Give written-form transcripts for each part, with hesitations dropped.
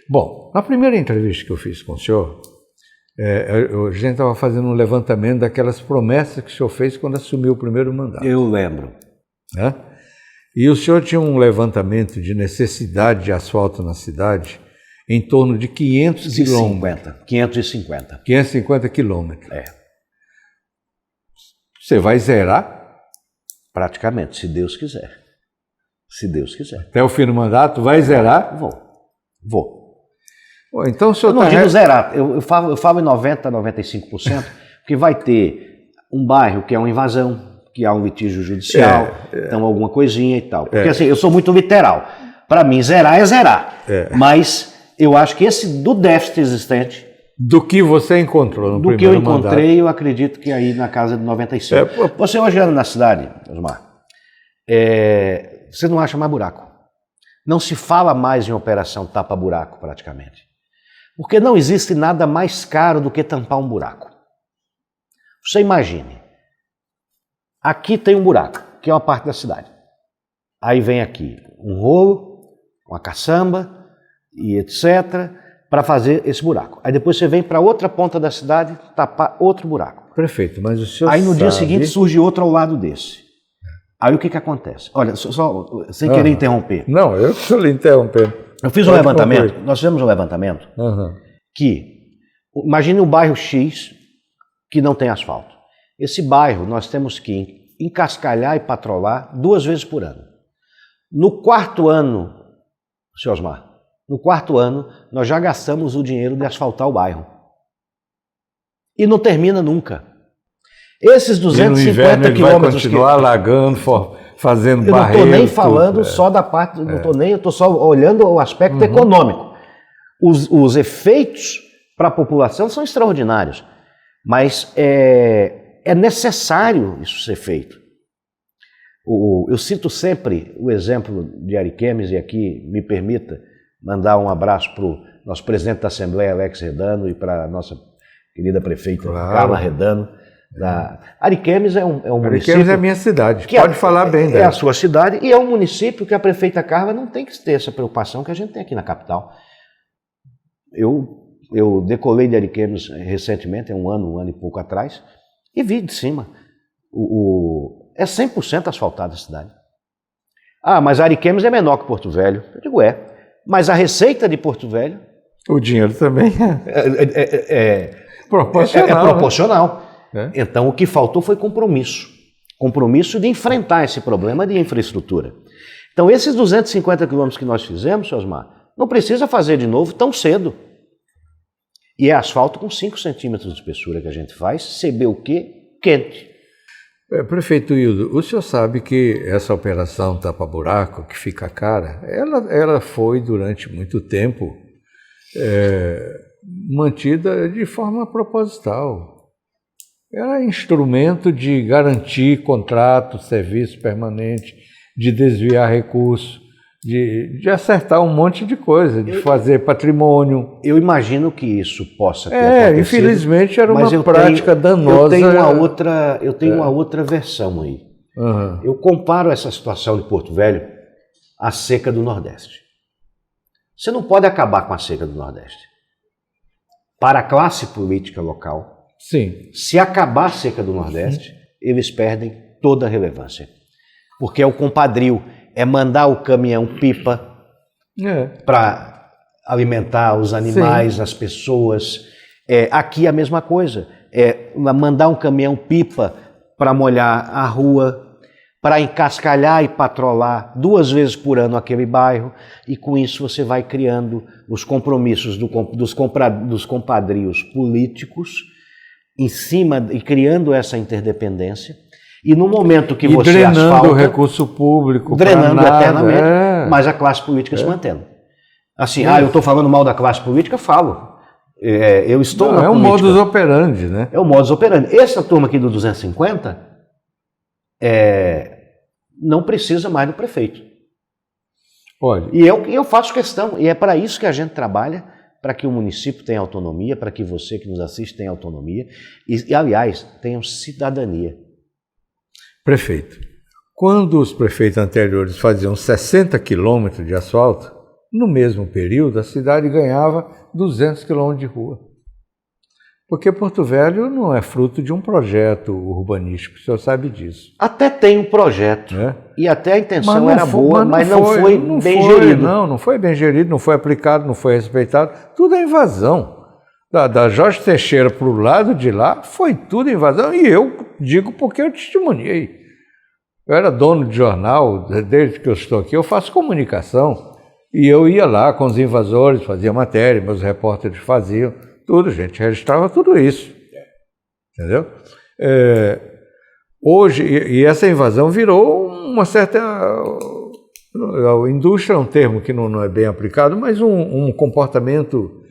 Bom, na primeira entrevista que eu fiz com o senhor, a gente estava fazendo um levantamento daquelas promessas que o senhor fez quando assumiu o primeiro mandato. Eu lembro. Né? E o senhor tinha um levantamento de necessidade de asfalto na cidade em torno de 500 quilômetros. 550. 550 quilômetros. É. Você vai zerar? Praticamente, se Deus quiser. Se Deus quiser. Até o fim do mandato, vai zerar? Vou. Bom, então o senhor eu não digo zerar, eu falo em 90%, 95%, porque vai ter um bairro que é uma invasão, que há um litígio judicial, então alguma coisinha e tal. Porque assim, eu sou muito literal. Para mim, zerar é zerar. Mas eu acho que esse do déficit existente... Do que você encontrou no primeiro mandato? Do que eu encontrei, eu acredito que aí na casa de 95%. Você hoje anda na cidade, Osmar, você não acha mais buraco. Não se fala mais em operação tapa-buraco, praticamente. Porque não existe nada mais caro do que tampar um buraco. Você imagine, aqui tem um buraco, que é uma parte da cidade. Aí vem aqui um rolo, uma caçamba e etc., para fazer esse buraco. Aí depois você vem para outra ponta da cidade tapar outro buraco. Prefeito, mas o senhor Aí no dia seguinte surge outro ao lado desse. Aí o que acontece? Olha, só sem querer interromper. Não, eu estou lhe interrompendo. Eu fiz um levantamento, nós fizemos um levantamento que, imagine um bairro X que não tem asfalto. Esse bairro nós temos que encascalhar e patrolar 2 vezes por ano. No 4º ano, senhor Osmar, no 4º ano nós já gastamos o dinheiro de asfaltar o bairro. E não termina nunca. Esses 250 quilômetros vai continuar alagando, fazendo barreiras. Eu não estou nem falando só da parte, eu estou só olhando o aspecto econômico. Os efeitos para a população são extraordinários, mas é necessário isso ser feito. Eu cito sempre o exemplo de Ariquemes, e aqui me permita mandar um abraço para o nosso presidente da Assembleia, Alex Redano, e para a nossa querida prefeita, Carla Redano. Ariquemes é um município... Ariquemes é a minha cidade, pode falar bem dela. É a sua cidade, e é um município que a prefeita Carla não tem que ter essa preocupação que a gente tem aqui na capital. Eu decolei de Ariquemes recentemente, um ano e pouco atrás, e vi de cima. É 100% asfaltada a cidade. Ah, mas Ariquemes é menor que Porto Velho. Eu digo, mas a receita de Porto Velho... O dinheiro também é proporcional. É proporcional. Então, o que faltou foi compromisso. Compromisso de enfrentar esse problema de infraestrutura. Então, esses 250 quilômetros que nós fizemos, senhor Osmar, não precisa fazer de novo tão cedo. E é asfalto com 5 centímetros de espessura que a gente faz, CBUQ quente. Prefeito Hildo, o senhor sabe que essa operação tapa-buraco, que fica cara, ela foi durante muito tempo mantida de forma proposital. Era instrumento de garantir contrato, serviço permanente, de desviar recursos, de acertar um monte de coisa, de fazer patrimônio. Eu imagino que isso possa ter acontecido. Infelizmente era uma prática danosa. Eu tenho uma outra versão aí. Eu comparo essa situação de Porto Velho à seca do Nordeste. Você não pode acabar com a seca do Nordeste. Para a classe política local, sim. Se acabar a seca do Nordeste, eles perdem toda a relevância. Porque é o compadrio, é mandar o caminhão-pipa para alimentar os animais, as pessoas. Aqui a mesma coisa, mandar um caminhão-pipa para molhar a rua, para encascalhar e patrolar 2 vezes por ano aquele bairro, e com isso você vai criando os compromissos dos compadrios políticos em cima e criando essa interdependência. E no momento que você drenando asfalta... o recurso público, drenando eternamente, mas a classe política se mantendo. Assim, eu estou falando mal da classe política, falo. Eu estou na política. É um modus operandi, né? É o modus operandi. Essa turma aqui do 250 não precisa mais do prefeito. Olha. E eu faço questão, e é para isso que a gente trabalha, para que o município tenha autonomia, para que você que nos assiste tenha autonomia e aliás, tenham cidadania. Prefeito, quando os prefeitos anteriores faziam 60 quilômetros de asfalto, no mesmo período, a cidade ganhava 200 quilômetros de rua. Porque Porto Velho não é fruto de um projeto urbanístico, o senhor sabe disso. Até tem um projeto, e até a intenção era boa, mas não foi bem gerido. Não foi bem gerido, não foi aplicado, não foi respeitado. Tudo é invasão. Da Jorge Teixeira para o lado de lá, foi tudo invasão. E eu digo porque eu testemunhei. Eu era dono de jornal, desde que eu estou aqui, eu faço comunicação. E eu ia lá com os invasores, fazia matéria, meus repórteres faziam. Tudo, gente, registrava tudo isso, entendeu? Hoje, e essa invasão virou uma certa... A indústria é um termo que não é bem aplicado, mas um comportamento...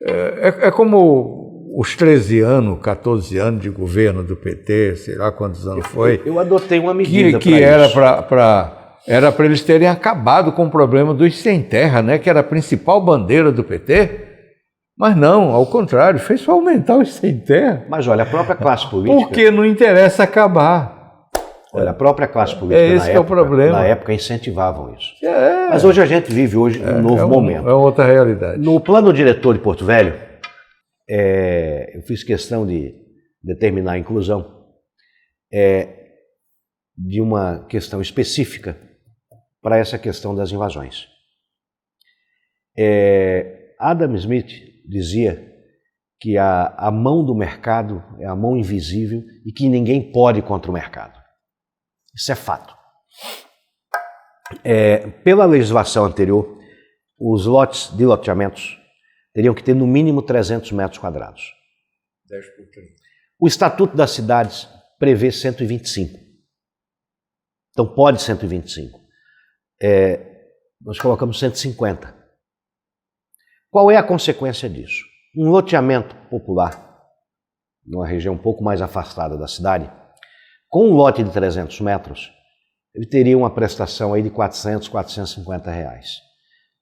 É como os 13 anos, 14 anos de governo do PT, sei lá quantos anos foi. Eu adotei uma medida que era para eles terem acabado com o problema dos sem terra, né, que era a principal bandeira do PT. Mas não, ao contrário, fez só aumentar os sem terra. Mas olha, a própria classe política... Porque não interessa acabar. Olha, a própria classe política é o problema. Na época incentivavam isso. Mas hoje a gente vive um novo momento. É outra realidade. No plano diretor de Porto Velho, eu fiz questão de determinar a inclusão de uma questão específica para essa questão das invasões. Adam Smith dizia que a mão do mercado é a mão invisível e que ninguém pode contra o mercado. Isso é fato. Pela legislação anterior, os lotes de loteamentos teriam que ter no mínimo 300 metros quadrados. 10 por 30. O Estatuto das Cidades prevê 125. Então pode 125. Nós colocamos 150. Qual é a consequência disso? Um loteamento popular, numa região um pouco mais afastada da cidade, com um lote de 300 metros, ele teria uma prestação aí de 400, 450 reais,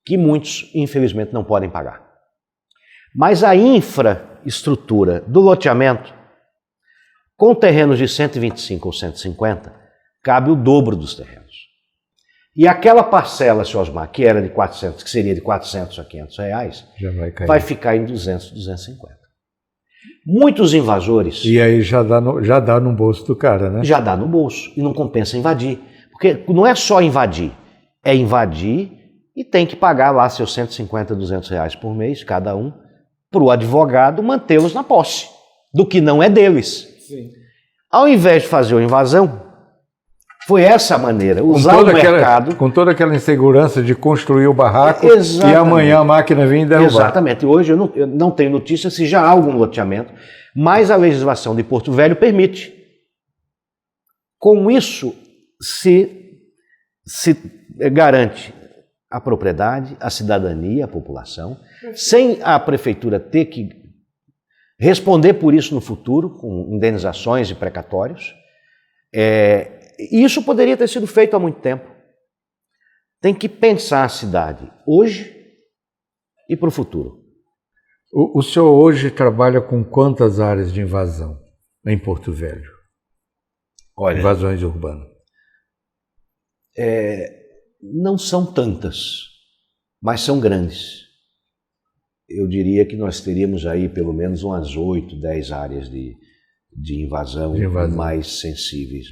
que muitos, infelizmente, não podem pagar. Mas a infraestrutura do loteamento, com terrenos de 125 ou 150, cabe o dobro dos terrenos. E aquela parcela, Sr. Osmar, que era de 400, que seria de 400 a 500 reais, vai ficar em 200, 250. Muitos invasores... E aí já dá no bolso do cara, né? Já dá no bolso e não compensa invadir. Porque não é só invadir, é invadir e tem que pagar lá seus 150, 200 reais por mês, cada um, para o advogado mantê-los na posse, do que não é deles. Sim. Ao invés de fazer uma invasão, foi essa a maneira, usar o mercado... Com toda aquela insegurança de construir o barraco e amanhã a máquina vir derrubar. Exatamente. Hoje eu não tenho notícia se já há algum loteamento, mas a legislação de Porto Velho permite. Com isso, se garante a propriedade, a cidadania, a população, sem a prefeitura ter que responder por isso no futuro, com indenizações e precatórios. Isso poderia ter sido feito há muito tempo. Tem que pensar a cidade hoje e para o futuro. O senhor hoje trabalha com quantas áreas de invasão em Porto Velho? Olha, invasões urbanas. Não são tantas, mas são grandes. Eu diria que nós teríamos aí pelo menos umas 8, 10 áreas de invasão mais sensíveis.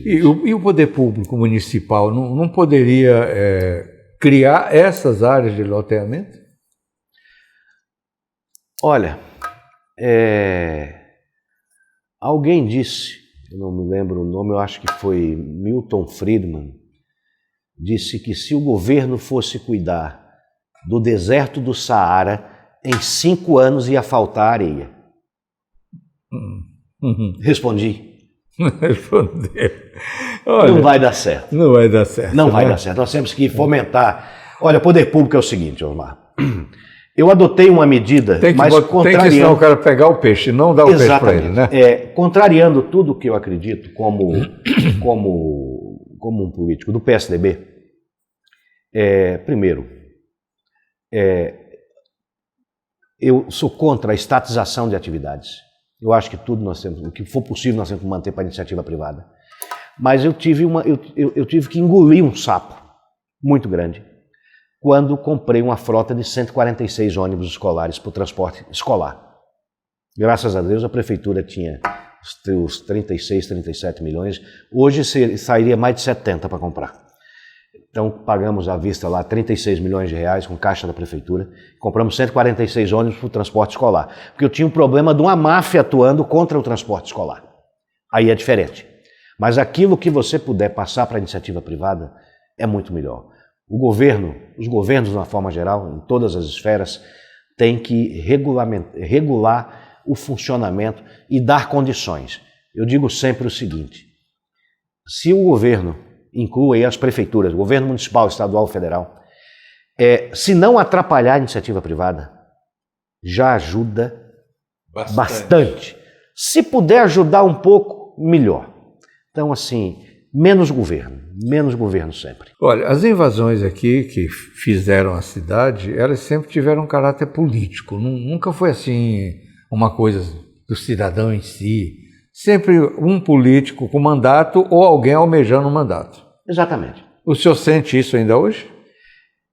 E o poder público municipal não poderia criar essas áreas de loteamento? Olha, alguém disse, eu não me lembro o nome, eu acho que foi Milton Friedman, disse que se o governo fosse cuidar do deserto do Saara, em 5 anos ia faltar areia. Respondi. Respondeu. Olha, não vai dar certo. Não vai dar certo. Não vai dar certo. Nós temos que fomentar. Olha, o poder público é o seguinte, Osmar. Eu adotei uma medida, mas contrariando... Tem que ensinar o cara a pegar o peixe, não dar o peixe para ele, né? Contrariando tudo que eu acredito como um político do PSDB. Primeiro, eu sou contra a estatização de atividades. Eu acho que tudo nós temos, o que for possível nós temos que manter para a iniciativa privada. Mas eu tive que engolir um sapo muito grande quando comprei uma frota de 146 ônibus escolares para o transporte escolar. Graças a Deus a prefeitura tinha os 36, 37 milhões, hoje sairia mais de 70 para comprar. Então pagamos à vista lá 36 milhões de reais com caixa da prefeitura, compramos 146 ônibus para o transporte escolar, porque eu tinha um problema de uma máfia atuando contra o transporte escolar. Aí é diferente. Mas aquilo que você puder passar para a iniciativa privada é muito melhor. O governo, os governos de uma forma geral, em todas as esferas, têm que regular o funcionamento e dar condições. Eu digo sempre o seguinte, se o governo inclui as prefeituras, o governo municipal, estadual, federal, se não atrapalhar a iniciativa privada, já ajuda bastante. Se puder ajudar um pouco, melhor. Então, assim, menos governo sempre. Olha, as invasões aqui que fizeram a cidade, elas sempre tiveram um caráter político, nunca foi assim uma coisa do cidadão em si, sempre um político com mandato ou alguém almejando um mandato. Exatamente. O senhor sente isso ainda hoje?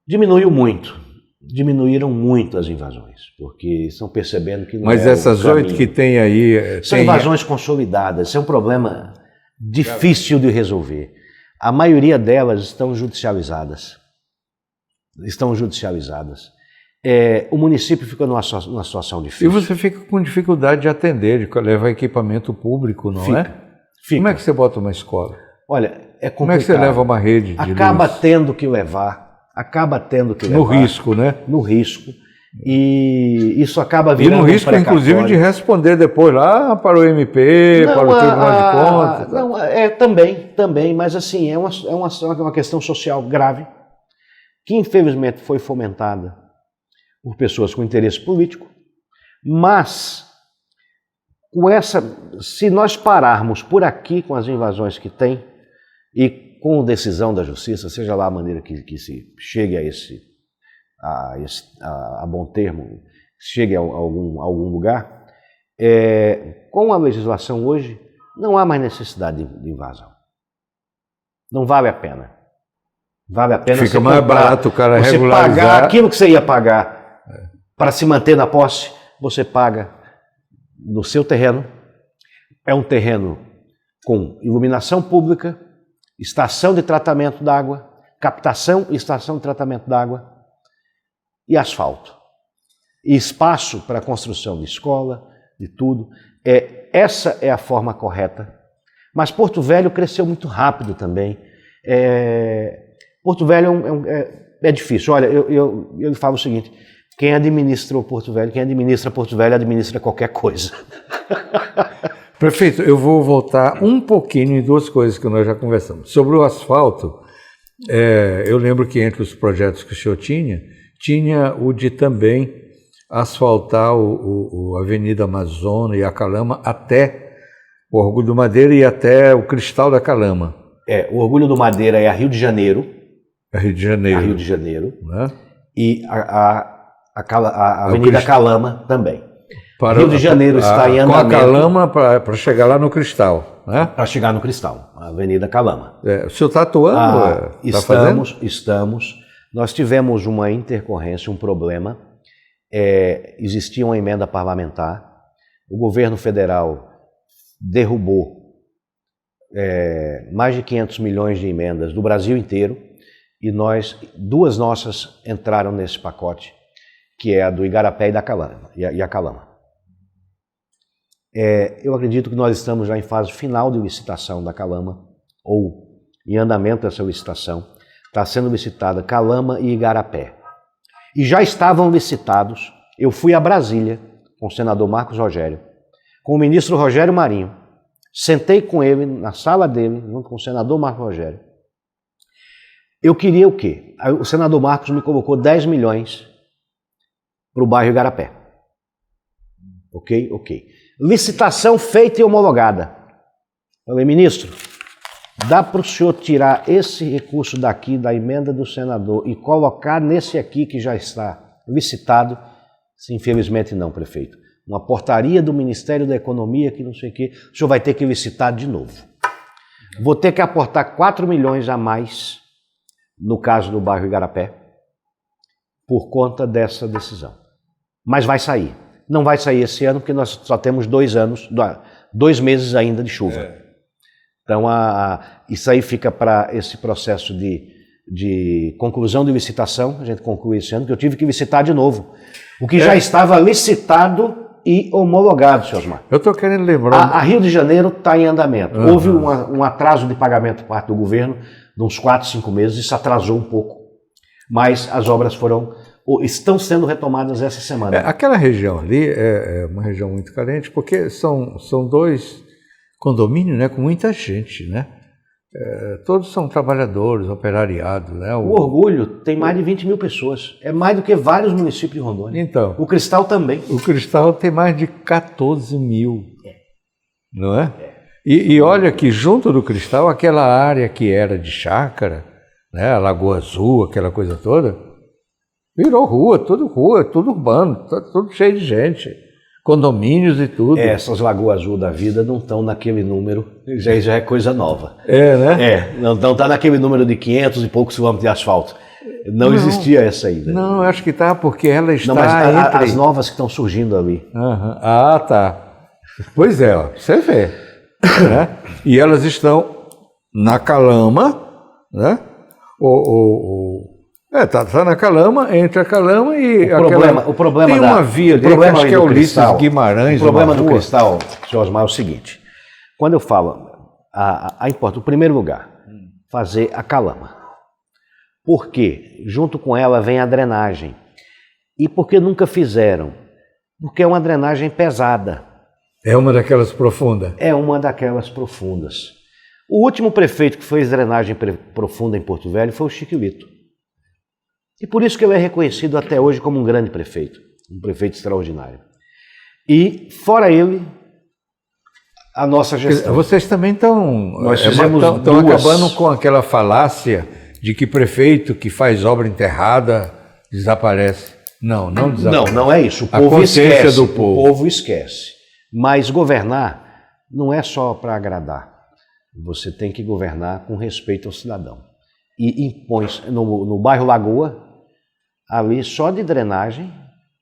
Diminuiu muito. Diminuíram muito as invasões, porque estão percebendo que não Mas essas 8 que tem aí... São invasões consolidadas, isso é um problema difícil de resolver. A maioria delas estão judicializadas. O município fica numa situação difícil. E você fica com dificuldade de atender, de levar equipamento público, não é? Fica. Como é que você bota uma escola? Olha, é complicado. Como é que você leva uma rede de Acaba luz? tendo que levar. No risco, né? No risco. E isso acaba virando E no risco, inclusive, de responder depois lá para o MP, para o Tribunal de Contas. Não, também, mas assim, é uma questão social grave, que infelizmente foi fomentada por pessoas com interesse político, mas se nós pararmos por aqui com as invasões que tem, e com decisão da justiça, seja lá a maneira que se chegue a bom termo, chegue a algum lugar, com a legislação hoje, não há mais necessidade de invasão. Não vale a pena. Vale a pena Fica mais barato o cara regularizar. Você pagar aquilo que você ia pagar para se manter na posse, você paga no seu terreno. É um terreno com iluminação pública, estação de tratamento d'água, captação e estação de tratamento d'água e asfalto. E espaço para a construção de escola, de tudo. Essa é a forma correta. Mas Porto Velho cresceu muito rápido também. Porto Velho é difícil. Olha, eu falo o seguinte, quem administra Porto Velho administra qualquer coisa. Prefeito, eu vou voltar um pouquinho em duas coisas que nós já conversamos. Sobre o asfalto, eu lembro que entre os projetos que o senhor tinha o de também asfaltar a Avenida Amazônia e a Calama até o Orgulho do Madeira e até o Cristal da Calama. O Orgulho do Madeira é a Rio de Janeiro. A Rio de Janeiro. A Rio de Janeiro. Né? E a Avenida Calama também. Rio de Janeiro está em andamento. Com a Calama para chegar lá no Cristal, né? Para chegar no Cristal, a Avenida Calama. O senhor está atuando? Estamos. Nós tivemos uma intercorrência, um problema. Existia uma emenda parlamentar. O governo federal derrubou mais de 500 milhões de emendas do Brasil inteiro e duas nossas entraram nesse pacote, que é a do Igarapé e a Calama. Eu acredito que nós estamos já em fase final de licitação da Calama, ou em andamento essa licitação. Está sendo licitada Calama e Igarapé. E já estavam licitados, eu fui a Brasília com o senador Marcos Rogério, com o ministro Rogério Marinho, sentei com ele na sala dele, junto com o senador Marcos Rogério. Eu queria o quê? O senador Marcos me colocou 10 milhões para o bairro Igarapé. Ok. Licitação feita e homologada. Falei, ministro, dá para o senhor tirar esse recurso daqui, da emenda do senador, e colocar nesse aqui que já está licitado? Infelizmente não, prefeito. Uma portaria do Ministério da Economia, que não sei o quê, o senhor vai ter que licitar de novo. Vou ter que aportar 4 milhões a mais, no caso do bairro Igarapé, por conta dessa decisão. Mas vai sair. Não vai sair esse ano porque nós só temos 2 meses ainda de chuva. Então, isso aí fica para esse processo de conclusão de licitação. A gente conclui esse ano, que eu tive que licitar de novo. O que já estava licitado e homologado, senhor Osmar. Eu estou querendo lembrar... A Rio de Janeiro está em andamento. Houve um atraso de pagamento por parte do governo de uns 4, 5 meses. Isso atrasou um pouco. Mas as obras estão sendo retomadas essa semana. Aquela região ali é uma região muito carente, porque são 2 condomínios, né, com muita gente, né? Todos são trabalhadores, operariado, né? O Orgulho tem mais de 20 mil pessoas. É mais do que vários municípios de Rondônia. Então, o Cristal também. O Cristal tem mais de 14 mil, não é? E olha que junto do Cristal, aquela área que era de chácara, né, a Lagoa Azul, aquela coisa toda, virou rua, tudo urbano, tudo cheio de gente, condomínios e tudo. Essas Lagoas Azul da vida não estão naquele número, já é coisa nova. Né? Não está naquele número de 500 e poucos quilômetros de asfalto. Não existia essa ainda. Não, eu acho que está porque ela está entre... As novas que estão surgindo ali. Ah, tá. Pois é, ó, você vê. Né? E elas estão na Calama, né? Tá na Calama, entre a Calama e o problema tem uma via ali, que acho que é Ulisses Guimarães. O problema do Cristal, senhor Osmar, é o seguinte. Quando eu falo, importa, o primeiro lugar, fazer a Calama. Porque junto com ela vem a drenagem. E por que nunca fizeram? Porque é uma drenagem pesada. É uma daquelas profundas? É uma daquelas profundas. O último prefeito que fez drenagem profunda em Porto Velho foi o Chiquilito. E por isso que ele é reconhecido até hoje como um grande prefeito, um prefeito extraordinário. E, fora ele, a nossa gestão. Vocês também estão estão acabando com aquela falácia de que prefeito que faz obra enterrada desaparece. Não desaparece. Não é isso. O povo esquece. O povo esquece. Mas governar não é só para agradar. Você tem que governar com respeito ao cidadão. E impõe no bairro Lagoa, ali só de drenagem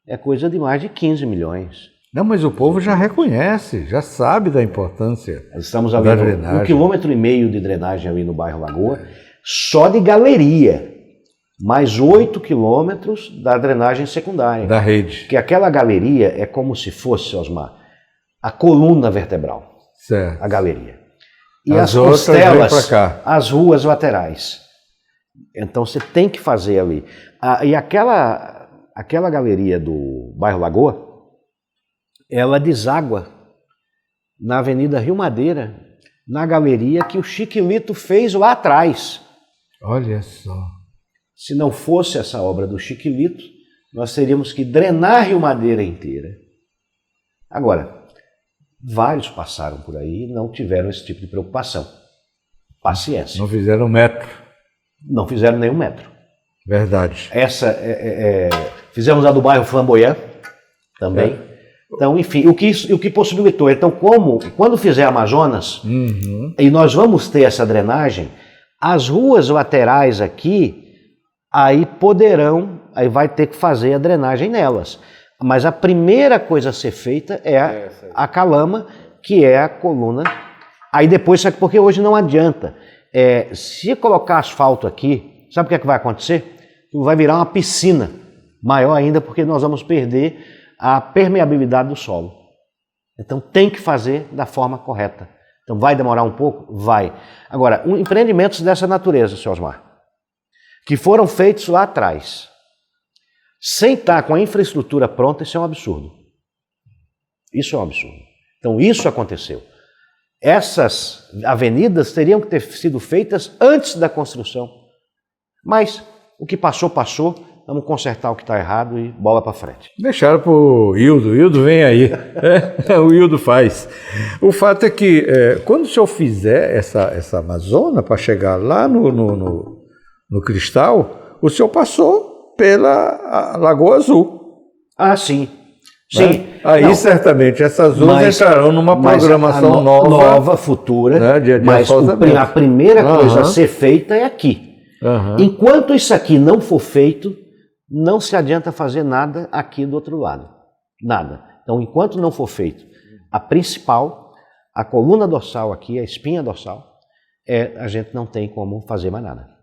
é coisa de mais de 15 milhões. Não, mas o povo já reconhece, já sabe da importância. Nós estamos ali 1,5 km de drenagem ali no bairro Lagoa, só de galeria. Mais 8 quilômetros da drenagem secundária. Da rede. Porque aquela galeria é como se fosse, Osmar, a coluna vertebral. Certo. A galeria. E as costelas, as ruas laterais. Então você tem que fazer ali. E aquela galeria do bairro Lagoa, ela deságua na Avenida Rio Madeira, na galeria que o Chiquilito fez lá atrás. Olha só. Se não fosse essa obra do Chiquilito, nós teríamos que drenar Rio Madeira inteira. Agora, vários passaram por aí e não tiveram esse tipo de preocupação. Paciência. Não fizeram metro. Não fizeram nenhum metro. Verdade. Fizemos a do bairro Flamboyant também. Então, enfim, o que possibilitou. Então, quando fizer Amazonas, e nós vamos ter essa drenagem, as ruas laterais aqui, aí vai ter que fazer a drenagem nelas. Mas a primeira coisa a ser feita é a Calama, que é a coluna. Aí depois, porque hoje não adianta. Se colocar asfalto aqui, sabe o que é que vai acontecer? Vai virar uma piscina, maior ainda, porque nós vamos perder a permeabilidade do solo. Então tem que fazer da forma correta. Então vai demorar um pouco? Vai. Agora, empreendimentos dessa natureza, senhor Osmar, que foram feitos lá atrás, sem estar com a infraestrutura pronta, isso é um absurdo. Isso é um absurdo. Então isso aconteceu. Essas avenidas teriam que ter sido feitas antes da construção. Mas o que passou, passou. Vamos consertar o que está errado e bola para frente. Deixaram para o Hildo. O Hildo vem aí. O Hildo faz. O fato é que quando o senhor fizer essa Amazônia para chegar lá no Cristal, o senhor passou pela Lagoa Azul. Ah, sim. Sim. Aí certamente essas ruas entrarão numa programação nova, futura, né, de mas a primeira coisa a ser feita é aqui. Enquanto isso aqui não for feito, não se adianta fazer nada aqui do outro lado. Nada. Então, enquanto não for feito a principal, a coluna dorsal aqui, a espinha dorsal, a gente não tem como fazer mais nada.